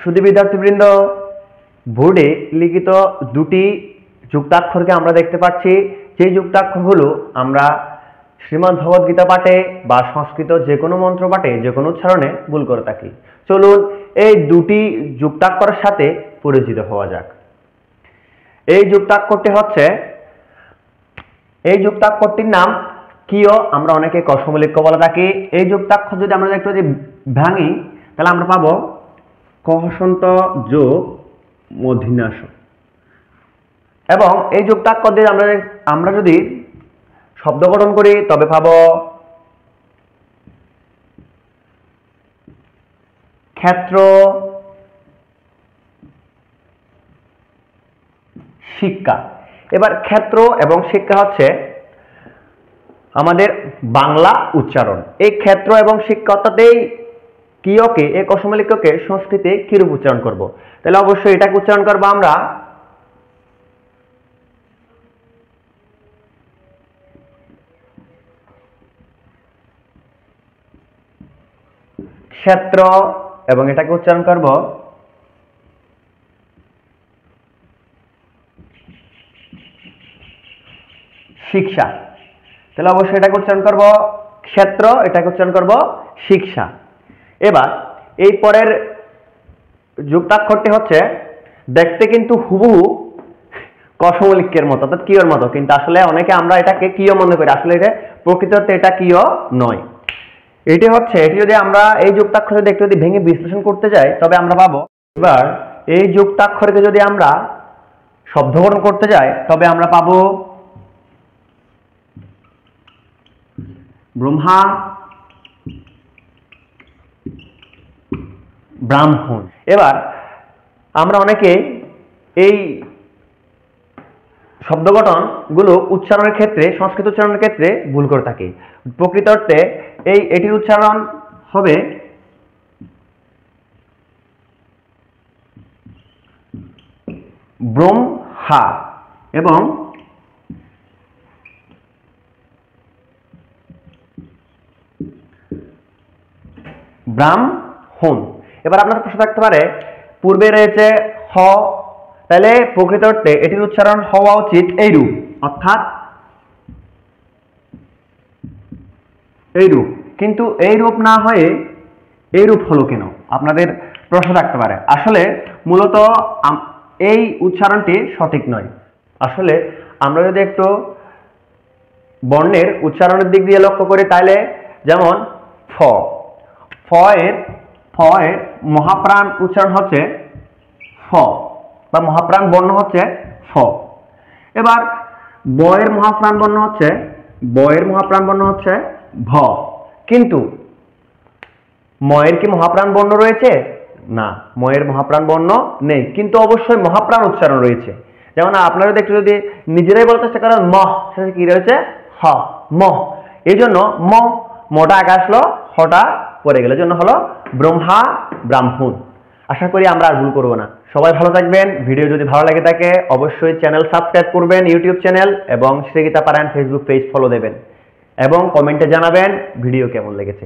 শুধু বিদ্যার্থীবৃন্দ, বোর্ডে লিখিত দুটি যুক্তাক্ষরকে আমরা দেখতে পাচ্ছি। যে যুক্তাক্ষরগুলো আমরা শ্রীমদ্ ভগবদ গীতা পাঠে বা সংস্কৃত যে কোনো মন্ত্র পাঠে যে কোনো উচ্চারণে ভুল করে থাকি। চলুন এই দুটি যুক্তাক্ষরের সাথে পরিচিত হওয়া যাক। এই যুক্তাক্ষরটির নাম কিয়, আমরা অনেকে কসমলিক্য বলে থাকি। এই যুক্তাক্ষর যদি আমরা একটু ভাঙি তাহলে আমরা পাবো কহসন্ত যোগ মূর্ধন্যাস। এবং এই যুক্তাক্ষর দিয়ে আমরা যদি শব্দ গঠন করি তবে পাবো ক্ষেত্র শিক্ষা। এবার ক্ষেত্র এবং শিক্ষা হচ্ছে আমাদের বাংলা উচ্চারণ। এই ক্ষেত্র এবং শিক্ষা অর্থাৎ এই কিয়কে, এই কসমলিক্যকে সংস্কৃতে কিরূপ উচ্চারণ করব, তাহলে অবশ্যই এটাকে উচ্চারণ করবো আমরা ক্ষেত্র, এবং এটাকে উচ্চারণ করব শিক্ষা। তাহলে অবশ্যই এটাকে উচ্চারণ করব ক্ষেত্র, এটাকে উচ্চারণ করব শিক্ষা। এবার এই পরের যুক্তাক্ষরটি হচ্ছে দেখতে কিন্তু হুবহু কসমলিক্যের মতো, অর্থাৎ কিয়র মতো, কিন্তু আসলে অনেকে আমরা এটাকে কিয় মনে করি, আসলে এটা প্রকৃত অর্থে এটা কিয় নয়। এটি যদি আমরা এই যুক্তাক্ষর যদি ভেঙে বিশ্লেষণ করতে যাই তবে আমরা পাবো, এবার এই যুক্তাক্ষরকে যদি আমরা শব্দগঠন করতে যাই তবে আমরা পাবো ব্রহ্মা, ব্রাহ্মণ। এবার আমরা অনেকে এই শব্দগঠন গুলো উচ্চারণের ক্ষেত্রে, সংস্কৃত উচ্চারণের ক্ষেত্রে ভুল করে থাকি। প্রকৃত অর্থে এটির উচ্চারণ হবে ব্রহ্মা এবং ব্রাহ্মণ। এবার আপনার প্রশ্ন থাকতে পারে পূর্বে রয়েছে হ, তাহলে প্রকৃত অর্থে এটির উচ্চারণ হওয়া উচিত এইরূপ, অর্থাৎ এইরূপ, কিন্তু এইরূপ না হয়ে এইরূপ হলো কেন, আপনাদের প্রশ্ন থাকতে পারে। আসলে মূলত এই উচ্চারণটি সঠিক নয়। আসলে আমরা যদি একটু বর্ণের উচ্চারণের দিক দিয়ে লক্ষ্য করি তাহলে যেমন ফ এর মহাপ্রাণ উচ্চারণ হচ্ছে ফ, বা মহাপ্রাণ বর্ণ হচ্ছে ফ। এবার ব এর মহাপ্রাণ বর্ণ হচ্ছে ভ, কিন্তু ময়ের কি মহাপ্রাণ বর্ণ রয়েছে? না, ময়ের মহাপ্রাণ বর্ণ নেই, কিন্তু অবশ্যই মহাপ্রাণ উচ্চারণ রয়েছে। যেমন আপনারা একটু যদি নিজেরাই বলার চেষ্টা করেন ম, সেটা কি রয়েছে হ, ম। এই জন্য মটা আগে আসলো, হটা পরে গেল, জন্য হলো ব্রহ্মা, ব্রাহ্মণ। আশা করি আমরা আর ভুল করবো না। সবাই ভালো থাকবেন। ভিডিও যদি ভালো লাগে থাকে অবশ্যই চ্যানেল সাবস্ক্রাইব করবেন, ইউটিউব চ্যানেল, এবং Shri Gita Parayan Facebook page follow দেবেন, এবং কমেন্টে জানাবেন ভিডিও কেমন লেগেছে।